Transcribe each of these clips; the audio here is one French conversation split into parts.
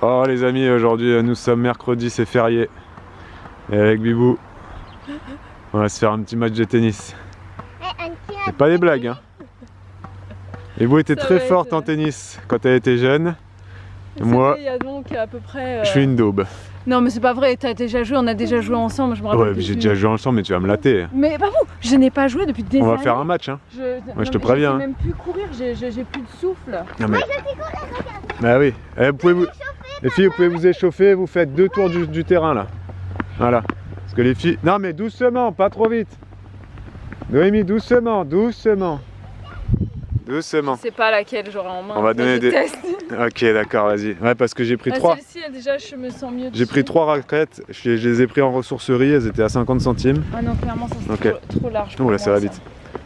Oh les amis, aujourd'hui nous sommes mercredi, c'est férié. Et avec Bibou, on va se faire un petit match de tennis. C'est pas des blagues hein. Bibou était très forte en tennis quand elle était jeune. Et moi, il y a donc à peu près, je suis une daube. Non mais c'est pas vrai, t'as déjà joué, on a déjà joué ensemble, je me rappelle. Ouais, j'ai déjà joué ensemble mais tu vas me latter. Mais pas vous, je n'ai pas joué depuis des années. On va faire un match hein. Moi je te préviens. Je sais même plus courir, j'ai plus de souffle. Non, mais... Bah oui, les filles vous pouvez vous échauffer, vous faites 2 tours du terrain là. Voilà. Parce que les filles... Non mais doucement, pas trop vite. Noémie, doucement, doucement. Doucement. Je sais pas laquelle j'aurai en main. On va donner des... tests. Ok d'accord, vas-y. Ouais parce que j'ai pris 3. Celle-ci déjà je me sens mieux. J'ai pris 3 raquettes, je les ai pris en ressourcerie, elles étaient à 50 centimes. Ah non clairement ça c'est okay. trop large. Oh là ça va vite.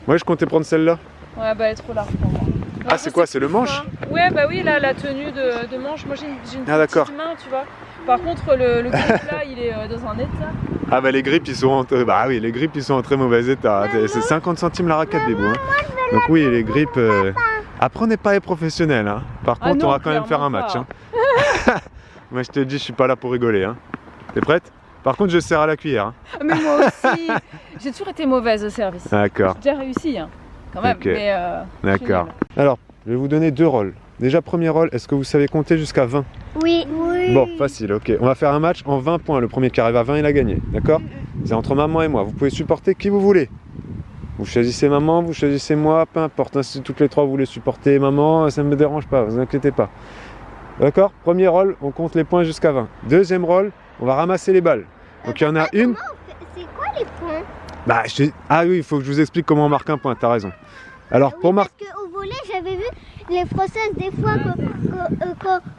Moi je comptais prendre celle-là. Ouais bah elle est trop large pour moi. Ah c'est quoi, c'est le manche? Ouais bah oui là la tenue de manche, moi j'ai une petite main tu vois. Par contre le grip là il est dans un état. Ah bah les grips ils sont en... Bah oui les grips ils sont en très mauvais état. C'est 50 centimes la raquette Bibou hein. Donc oui les grips... Après on n'est pas les professionnels hein. Par contre non, on va quand même faire un match hein. Moi je te dis je suis pas là pour rigoler hein. T'es prête? Par contre je serre à la cuillère hein. Mais moi aussi. J'ai toujours été mauvaise au service. D'accord. J'ai déjà réussi hein. Quand même okay. Mais d'accord. Alors je vais vous donner 2 rôles. Déjà premier rôle, est-ce que vous savez compter jusqu'à 20? Oui. Oui. Bon facile, ok. On va faire un match en 20 points. Le premier qui arrive à 20 il a gagné. D'accord? C'est entre maman et moi. Vous pouvez supporter qui vous voulez. Vous choisissez maman, vous choisissez moi, peu importe. Si toutes les 3 vous voulez supporter maman, ça ne me dérange pas, vous inquiétez pas. D'accord? Premier rôle, on compte les points jusqu'à 20. Deuxième rôle, on va ramasser les balles. Donc il y en a une. C'est quoi les points? Bah, ah oui, il faut que je vous explique comment on marque un point, t'as raison. Alors pour marquer. Parce qu'au volley, j'avais vu les Françaises des fois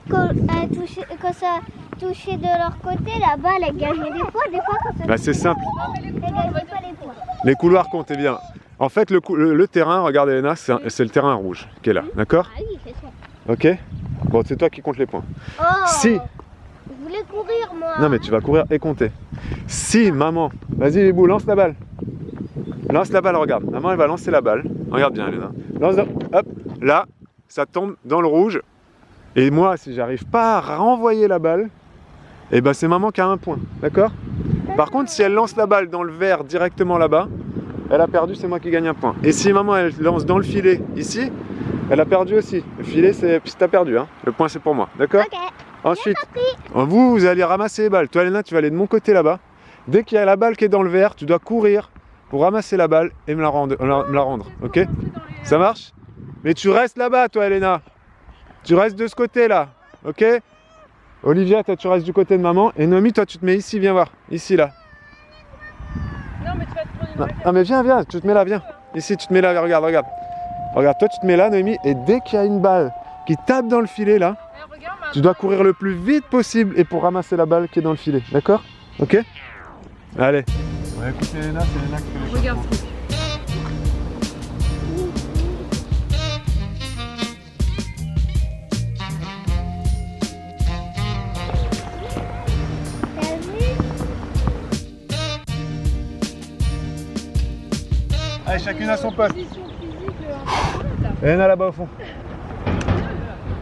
quand ça touchait de leur côté, la balle elle gagnait des fois quand ça. Bah c'est simple. Elle gagnait pas les points. Les couloirs comptez bien. En fait, le terrain, regarde Elena, c'est le terrain rouge qui est là, d'accord? Ah oui, c'est ça. Ok? Bon, c'est toi qui compte les points. Oh, si. Je voulais courir moi. Non mais tu vas courir et compter. Si maman, vas-y les bouts, lance la balle. Lance la balle, regarde. Maman elle va lancer la balle. Regarde bien Elena. Lance, hop, là, ça tombe dans le rouge. Et moi, si j'arrive pas à renvoyer la balle, et ben c'est maman qui a un point, d'accord? Par contre, si elle lance la balle dans le vert directement là-bas, elle a perdu, c'est moi qui gagne un point. Et si maman elle lance dans le filet ici, elle a perdu aussi. Le filet, c'est t'as perdu, hein. Le point c'est pour moi, d'accord? Ok. Ensuite, vous allez ramasser les balles. Toi, Elena, tu vas aller de mon côté là-bas. Dès qu'il y a la balle qui est dans le vert, tu dois courir pour ramasser la balle et me la rendre. Ok? Ça marche? Mais tu restes là-bas, toi, Elena. Tu restes de ce côté-là. Ok? Olivia, toi, tu restes du côté de maman. Et Noémie, toi, tu te mets ici. Viens voir. Ici, là. Non, mais tu vas te prendre une raquette. Ah, mais viens. Tu te mets là, viens. Ici, tu te mets là. Regarde. Regarde, toi, tu te mets là, Noémie. Et dès qu'il y a une balle qui tape dans le filet, là, tu dois courir le plus vite possible et pour ramasser la balle qui est dans le filet, d'accord? Ok? Allez. Ouais, écoutez Elena, c'est Elena qui fait les regarde ce truc. T'as vu? Allez, chacune à son poste. Elena là-bas au fond.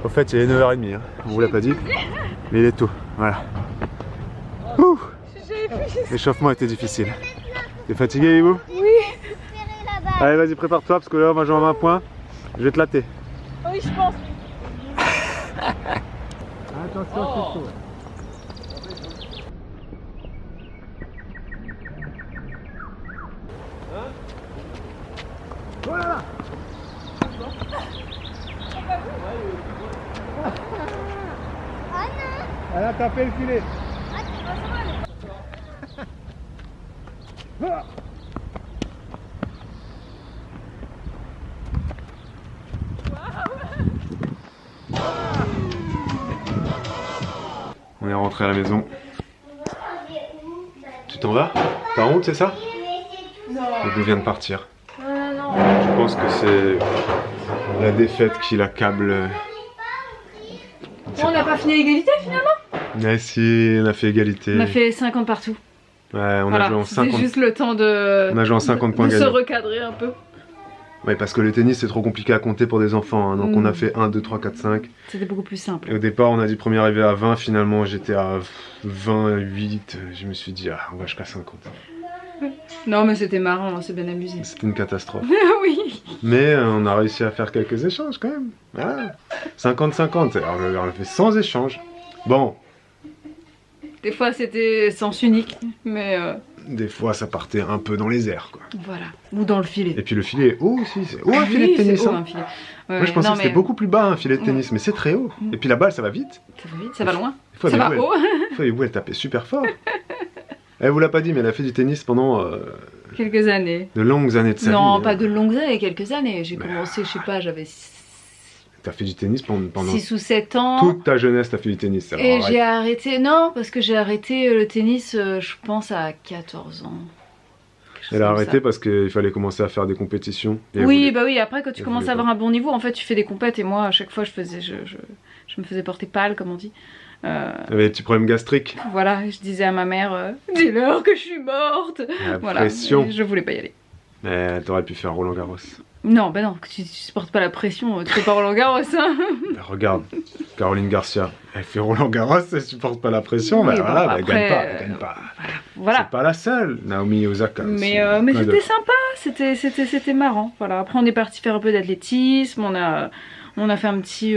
Au fait, il est 9h30, hein. On vous l'a pas dit, mais il est tôt, voilà. L'échauffement était difficile. T'es fatigué, Ivo? Oui. Allez, vas-y, prépare-toi, parce que là, on va jouer en 20 points. Je vais te latter. Oui, je pense. Attention, c'est chaud. Voilà. Elle a tapé le filet. On est rentré à la maison. Tu t'en vas? T'as honte, c'est ça? Non. Bibou vient de partir. Non. Je pense que c'est la défaite qui l'accable. On n'a pas fini à égalité finalement? Mais si, on a fait égalité. On a fait 50 partout. Ouais, on a joué en 50. C'est juste le temps de. On a joué en 50 points de se gagnés. recadrer un peu. Ouais, parce que le tennis c'est trop compliqué à compter pour des enfants, hein. Donc on a fait 1, 2, 3, 4, 5. C'était beaucoup plus simple. Et au départ on a dit premier arrivé à 20, finalement j'étais à 28, je me suis dit ah on va jusqu'à 50. Non mais c'était marrant, on s'est bien amusé. C'était une catastrophe. Oui. Mais on a réussi à faire quelques échanges quand même. Voilà. 50-50, alors on a fait 100 échanges. Bon. Des fois c'était sens unique, mais... Des fois ça partait un peu dans les airs quoi. Voilà, ou dans le filet. Et puis le filet est haut aussi, c'est haut un filet de tennis. Haut, hein. un filet. Moi je pensais que c'était beaucoup plus bas un filet de tennis, mais c'est très haut. Et puis la balle ça va vite. Ça va vite, ça va loin. Des fois, ça va haut. Des fois elle tapait super fort. Elle vous l'a pas dit mais elle a fait du tennis pendant... quelques années. De longues années de sa vie. Non, pas de longues années, quelques années. J'ai commencé, je sais pas, j'avais... T'as fait du tennis pendant 6 ou 7 ans. Toute ta jeunesse, t'as fait du tennis. Et j'ai arrêté, non, parce que j'ai arrêté le tennis, je pense, à 14 ans. Elle a arrêté parce qu'il fallait commencer à faire des compétitions. Oui, bah oui, après quand tu commences à avoir un bon niveau, en fait tu fais des compètes et moi à chaque fois je me faisais porter pâle, comme on dit. T'avais des petits problèmes gastriques. Voilà, je disais à ma mère, dis-leur que je suis morte. La voilà, pression. je voulais pas y aller. Mais t'aurais pu faire Roland Garros. Non, bah non, tu supportes pas la pression, tu fais pas Roland Garros, hein. Bah, regarde, Caroline Garcia, elle fait Roland Garros, elle supporte pas la pression, Oui, mais bon, voilà, bah, elle gagne pas, elle gagne pas. Voilà. C'est pas la seule, Naomi Osaka. Mais c'était sympa, c'était marrant. Voilà. Après on est parti faire un peu d'athlétisme, on a fait un petit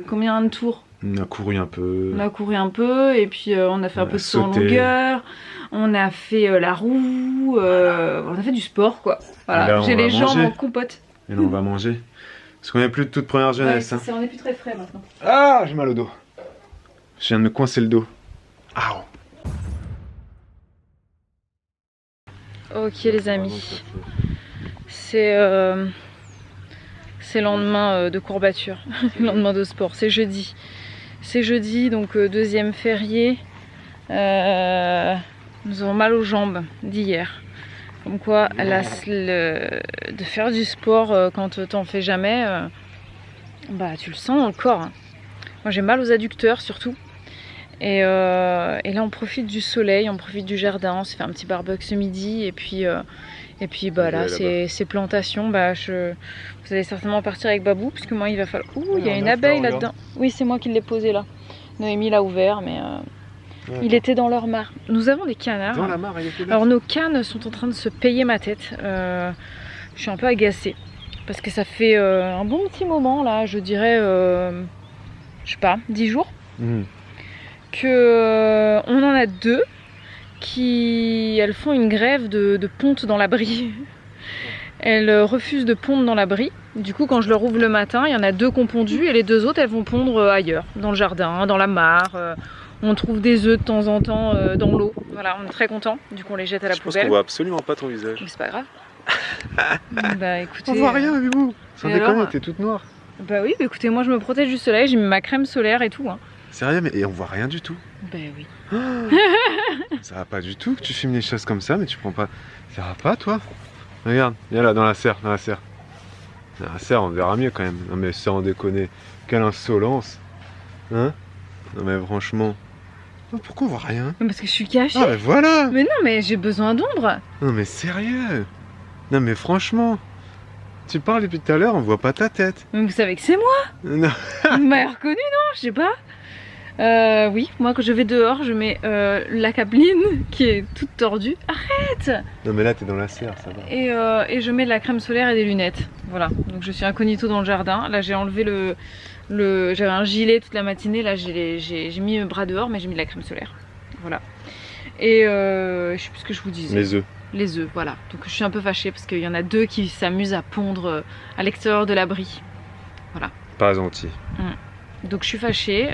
combien de tours? On a couru un peu. On a couru un peu et puis on a fait un peu de saut en longueur. On a fait la roue, on a fait du sport quoi. Voilà, j'ai les jambes en compote. Et là on va manger. Parce qu'on n'est plus de toute première jeunesse. Ouais, on est plus très frais maintenant. Ah, j'ai mal au dos. Je viens de me coincer le dos. Ah. Ok les amis, c'est lendemain de courbature, lendemain de sport, c'est jeudi. C'est jeudi, donc deuxième férié. Nous avons mal aux jambes d'hier. Comme quoi, de faire du sport quand t'en fais jamais, bah tu le sens dans le corps. Hein. Moi j'ai mal aux adducteurs surtout. Et là on profite du soleil, on profite du jardin, on se fait un petit barbecue ce midi et puis bah là ces plantations, bah vous allez certainement partir avec Babou puisque moi il va falloir... Ouh, il y a une abeille là-dedans. Oui, c'est moi qui l'ai posée là. Noémie l'a ouvert mais il était dans leur mare. Nous avons des canards. Dans la mare, il était là. Alors nos cannes sont en train de se payer ma tête. Je suis un peu agacée parce que ça fait un bon petit moment là, je dirais, je sais pas, 10 jours. Que on en a 2 qui elles font une grève de ponte dans la brie. Elles refusent de pondre dans la brie. Du coup quand je leur ouvre le matin, il y en a 2 qui ont pondu et les 2 autres elles vont pondre ailleurs, dans le jardin, dans la mare. On trouve des œufs de temps en temps dans l'eau. Voilà, on est très contents. Du coup on les jette à la poubelle. Je pense qu'on voit absolument pas ton visage. Mais c'est pas grave. Bah écoutez. On voit rien, Bibou. Sans déconner, t'es toute noire. Bah oui, bah écoutez, moi je me protège du soleil, j'ai mis ma crème solaire et tout. Hein. Sérieux, mais et on voit rien du tout. Bah oui. Ça va pas du tout que tu filmes les choses comme ça, mais tu prends pas. Ça va pas, toi? Regarde, viens là, dans la serre, dans la serre. Dans la serre, on verra mieux quand même. Non mais sans déconner, quelle insolence. Hein? Non mais franchement. Pourquoi on voit rien? Parce que je suis cachée. Ah mais voilà! Mais non, mais j'ai besoin d'ombre. Non mais sérieux? Non mais franchement. Tu parles depuis tout à l'heure, on voit pas ta tête. Mais vous savez que c'est moi. Non. Vous m'avez reconnu, non? Je sais pas. Oui, moi quand je vais dehors, je mets la capeline qui est toute tordue. Arrête! Non mais là t'es dans la serre, ça va. Et je mets de la crème solaire et des lunettes. Voilà, donc je suis incognito dans le jardin. Là j'ai enlevé j'avais un gilet toute la matinée, là j'ai mis le bras dehors mais j'ai mis de la crème solaire. Voilà. Et je sais plus ce que je vous disais. Les œufs. Les œufs, voilà. Donc je suis un peu fâchée parce qu'il y en a 2 qui s'amusent à pondre à l'extérieur de l'abri. Voilà. Pas gentil. Donc je suis fâchée.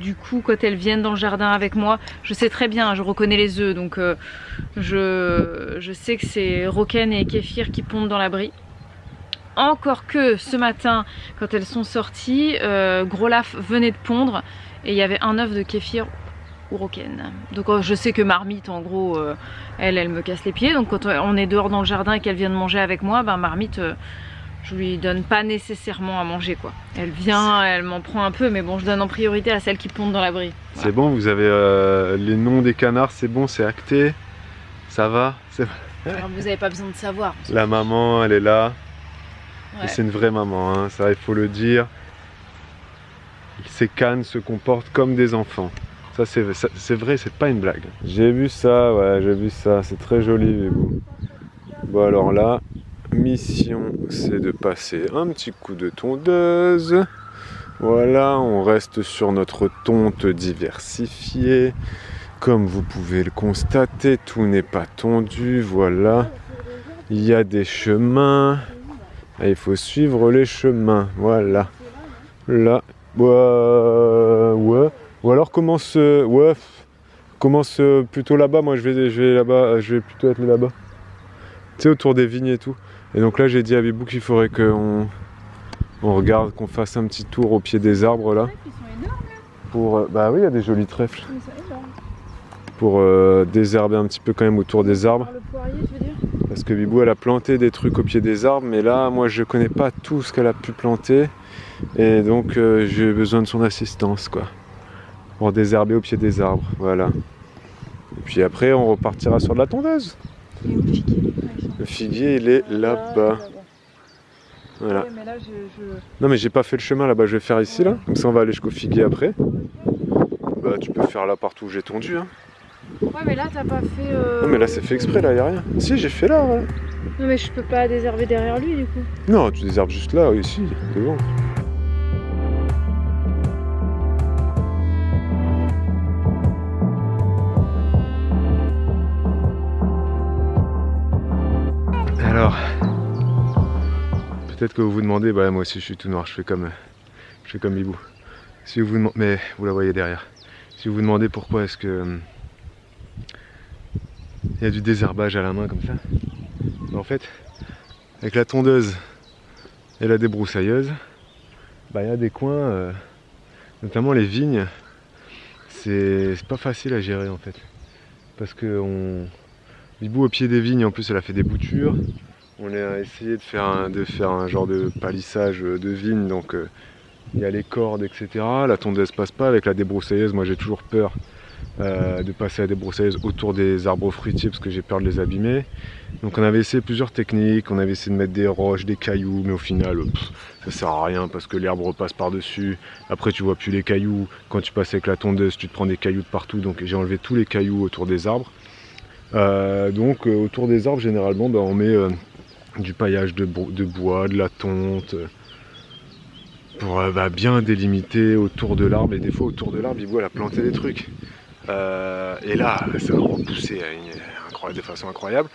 Du coup, quand elles viennent dans le jardin avec moi, je sais très bien, je reconnais les œufs. Donc je sais que c'est Roken et Kéfir qui pondent dans l'abri. Encore que ce matin, quand elles sont sorties, Grolaf venait de pondre et il y avait un œuf de Kéfir ou Roken. Donc je sais que Marmite, en gros, elle me casse les pieds. Donc quand on est dehors dans le jardin et qu'elle vient de manger avec moi, ben Marmite, je lui donne pas nécessairement à manger quoi. Elle vient, elle m'en prend un peu, mais bon, je donne en priorité à celles qui pondent dans l'abri. Voilà. C'est bon, vous avez les noms des canards, c'est bon, c'est acté. Ça va? Alors, vous n'avez pas besoin de savoir. La maman, elle est là. Ouais. Et c'est une vraie maman, hein, ça il faut le dire. Ces cannes se comportent comme des enfants. Ça c'est vrai, c'est pas une blague. J'ai vu ça, ouais, j'ai vu ça, c'est très joli Bibou. Bon alors là, mission c'est de passer un petit coup de tondeuse. Voilà, on reste sur notre tonte diversifiée. Comme vous pouvez le constater, tout n'est pas tondu, voilà. Il y a des chemins. Et il faut suivre les chemins, voilà. Là, ouais. Ou alors commence plutôt là-bas. Moi je vais là-bas, je vais plutôt être là-bas. Tu sais, autour des vignes et tout. Et donc là j'ai dit à Bibou qu'il faudrait qu'on regarde, qu'on fasse un petit tour au pied des arbres là. Pour, bah oui, il y a des jolis trèfles. Pour désherber un petit peu quand même autour des arbres. Le poirier, tu veux dire ? Parce que Bibou elle a planté des trucs au pied des arbres, mais là moi je connais pas tout ce qu'elle a pu planter. Et donc j'ai besoin de son assistance quoi. Pour désherber au pied des arbres, voilà. Et puis après on repartira sur de la tondeuse. Et où le figuier ? Le figuier il est là-bas. Voilà. Ouais, mais là, Non mais j'ai pas fait le chemin là-bas, je vais faire ici là. Comme ça on va aller jusqu'au figuier après. Bah tu peux faire là partout où j'ai tondu hein. Ouais, mais là, t'as pas fait. Non mais là c'est fait exprès, là y a rien. Si j'ai fait là, voilà. Non, mais je peux pas désherber derrière lui du coup. Non, tu désherbes juste là, ici, devant. Alors, peut-être que vous vous demandez, bah moi aussi je suis tout noir, je fais comme Bibou. Si vous vous demandez, mais vous la voyez derrière. Si vous vous demandez pourquoi est-ce que il y a du désherbage à la main comme ça, bah, en fait, avec la tondeuse et la débroussailleuse, bah il y a des coins, notamment les vignes, c'est pas facile à gérer en fait, parce que Bibou au pied des vignes, en plus elle a fait des boutures. On a essayé de faire un genre de palissage de vignes, donc il y a les cordes, etc. La tondeuse passe pas. Avec la débroussailleuse, moi j'ai toujours peur de passer la débroussailleuse autour des arbres fruitiers parce que j'ai peur de les abîmer. Donc on avait essayé plusieurs techniques, on avait essayé de mettre des roches, des cailloux, mais au final ça sert à rien parce que l'herbe repasse par-dessus. Après tu vois plus les cailloux. Quand tu passes avec la tondeuse, tu te prends des cailloux de partout. Donc j'ai enlevé tous les cailloux autour des arbres. Donc autour des arbres généralement bah, on met du paillage de bois, de la tonte pour bah, bien délimiter autour de l'arbre. Et des fois autour de l'arbre Bibou elle a planté des trucs et là ça a repoussé de façon incroyable.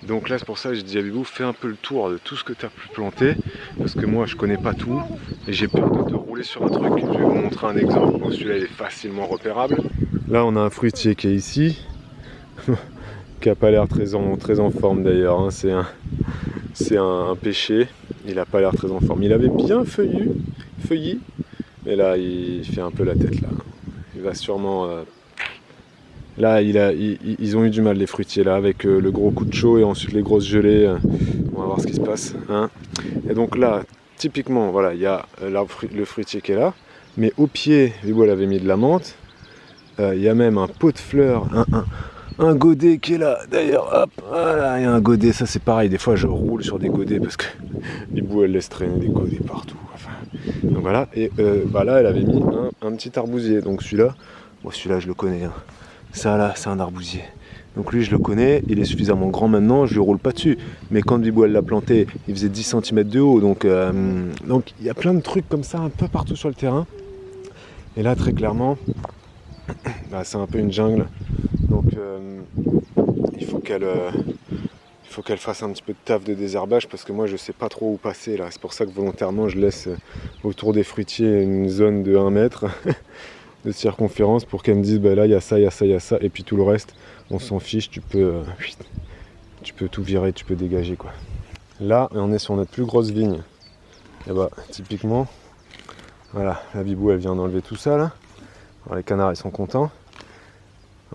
Donc là c'est pour ça que j'ai dit à Bibou fais un peu le tour de tout ce que tu as pu planter parce que moi je connais pas tout et j'ai peur de te rouler sur un truc. Je vais vous montrer un exemple. Bon, celui-là il est facilement repérable. Là on a un fruitier qui est ici qui a pas l'air très en forme d'ailleurs, hein. C'est un pêcher, il a pas l'air très en forme. Il avait bien feuilli, mais là il fait un peu la tête là. Il va sûrement... Là ils ont eu du mal les fruitiers là, avec le gros coup de chaud et ensuite les grosses gelées. On va voir ce qui se passe. Hein. Et donc là, typiquement, voilà, il y a le fruitier qui est là, mais au pied, Bibou elle avait mis de la menthe. Il y a même un pot de fleurs, un godet qui est là, d'ailleurs, hop, voilà, il y a un godet, ça c'est pareil, des fois je roule sur des godets parce que Bibou elle laisse traîner des godets partout, enfin, donc voilà, et bah là elle avait mis un petit arbousier, donc celui-là, bon celui-là je le connais, hein. Ça là c'est un arbousier, donc lui je le connais, il est suffisamment grand maintenant, je lui roule pas dessus, mais quand Bibou elle l'a planté, il faisait 10 cm de haut, donc il y a plein de trucs comme ça un peu partout sur le terrain, et là très clairement, bah, c'est un peu une jungle. Donc il faut qu'elle fasse un petit peu de taf de désherbage parce que moi je sais pas trop où passer là. C'est pour ça que volontairement je laisse autour des fruitiers une zone de 1 mètre de circonférence pour qu'elle me dise bah là il y a ça, il y a ça, il y a ça et puis tout le reste on s'en fiche, tu peux tout virer, tu peux dégager quoi. Là on est sur notre plus grosse vigne. Et bah typiquement voilà, la Bibou elle vient d'enlever tout ça là. Alors, les canards ils sont contents.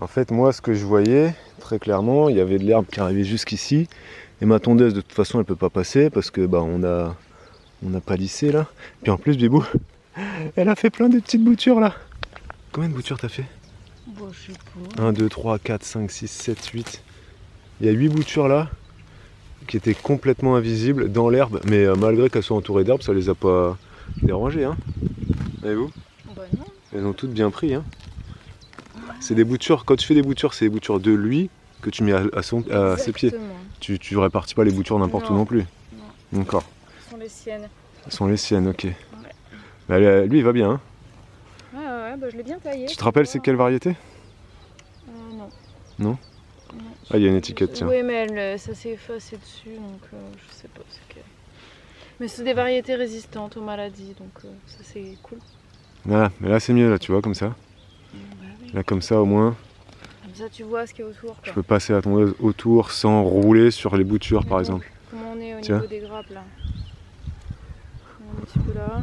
En fait, moi, ce que je voyais, très clairement, il y avait de l'herbe qui arrivait jusqu'ici. Et ma tondeuse, de toute façon, elle peut pas passer parce que bah on a palissé là. Puis en plus, Bibou, elle a fait plein de petites boutures là. Combien de boutures t'as fait? Bon, je sais pas. 1, 2, 3, 4, 5, 6, 7, 8. Il y a 8 boutures là. qui étaient complètement invisibles dans l'herbe, mais malgré qu'elles soient entourées d'herbe, ça les a pas dérangées. Hein. Et vous? Bah non. Elles ont toutes bien pris. Hein. C'est des boutures, quand tu fais des boutures, c'est des boutures de lui que tu mets à ses pieds. Tu répartis pas les boutures n'importe où non plus. D'accord. Ce sont les siennes. Ce sont les siennes, ok. Ouais. Bah, lui il va bien. Hein. Ouais, bah, je l'ai bien taillé. Tu te rappelles c'est quelle variété? Non. Non? Ah, il y a une étiquette, tiens. Oui, mais ça s'est effacé dessus, donc je sais pas c'est quelle. Mais c'est des variétés résistantes aux maladies, donc ça c'est cool. Voilà, mais là c'est mieux, là, tu vois, comme ça. Bah, oui. Là, comme ça, au moins, Comme ça, tu vois ce qu'il y a autour. Quoi. je peux passer la tondeuse autour sans rouler sur les boutures, par exemple. Comment on est au Tiens. niveau des grappes, là? On est un petit peu là.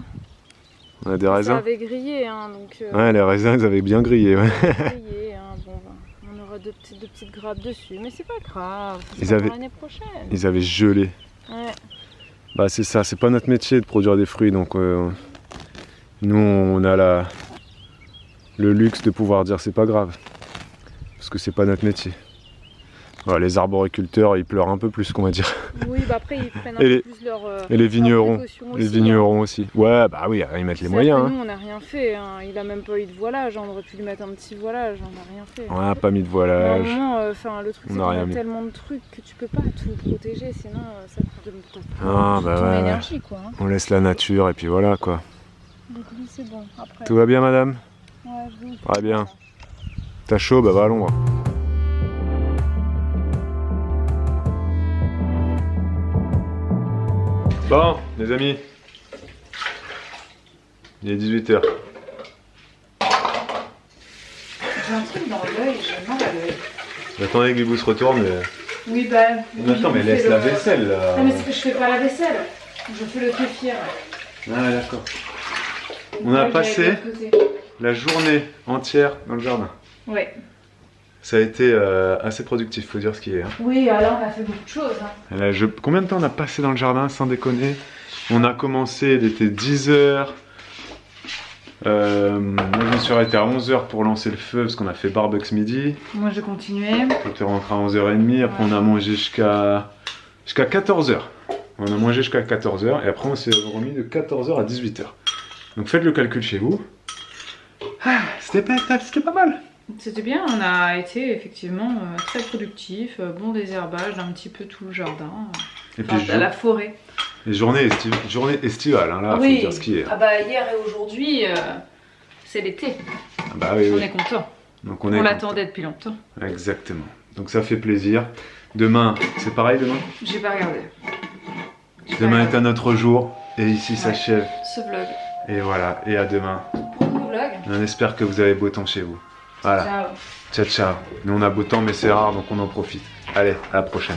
On a des Ça raisins. avait grillé, hein, donc... Ouais, les raisins, ils avaient bien grillé, ouais. grillé, hein, bon, bah, on aura deux petites grappes dessus, mais c'est pas grave, ça sera pour l'année prochaine. Ils avaient gelé. Ouais. Bah c'est ça, c'est pas notre métier de produire des fruits, donc nous on a le luxe de pouvoir dire c'est pas grave, parce que c'est pas notre métier. Voilà, les arboriculteurs ils pleurent un peu plus qu'on va dire. Oui, bah après ils prennent un Et peu plus leur et les vignerons, précautions les aussi, vignerons aussi. Ouais, bah oui, ils mettent les moyens. Nous Hein. on n'a rien fait, hein. Il a même pas eu de voilage, on aurait pu lui mettre un petit voilage, on n'a rien fait. On n'a pas mis de À un voilage. moment, le truc On c'est n'a qu'on rien a mis. tellement de trucs que tu peux pas tout protéger, sinon ça te donne Ah, bah ton ouais, énergie quoi. Hein. on laisse la nature et puis voilà quoi. Donc lui c'est bon, après. Tout va bien madame? Ouais, je vais Très bien. T'as chaud? Bah va à l'ombre. Bon, les amis, il est 18h. J'ai un truc dans l'œil, j'ai mal à l'œil. J'attendais que Guibou se retourne, mais... Oui, bah... Mais attends, mais laisse la vaisselle, là. Non, mais c'est que je fais pas la vaisselle. Je fais le kéfir. Ah, d'accord. On a passé la journée entière dans le jardin. Ouais. Ça a été assez productif, faut dire ce qui est. Hein. Oui, là, on a fait beaucoup de choses. Hein. Là, combien de temps on a passé dans le jardin, sans déconner? On a commencé, il était 10h. Moi, je me suis arrêté à 11h pour lancer le feu, parce qu'on a fait barbecue midi. Moi, j'ai continué. On était rentré à 11h30, après on a mangé jusqu'à 14h. On a mangé jusqu'à 14h, et après on s'est remis de 14h à 18h. Donc faites le calcul chez vous. Ah, c'était pas mal. C'était bien, on a été effectivement très productif, bon désherbage d'un petit peu tout le jardin, Et puis à la forêt. les journées estivales, hein, là, faut dire ce qui est. Ah bah hier et aujourd'hui, c'est l'été. Ah bah oui, On oui. est content. Donc On l'attendait depuis longtemps. Exactement. Donc ça fait plaisir. Demain, c'est pareil demain? J'ai pas regardé. Demain est un autre jour, et ici s'achève. Ce vlog. Et voilà, et à demain. Pour le vlog. On espère que vous avez beau temps chez vous. Voilà. Ciao. Ciao, ciao. Nous on a beau temps, mais c'est rare, donc on en profite. Allez, à la prochaine.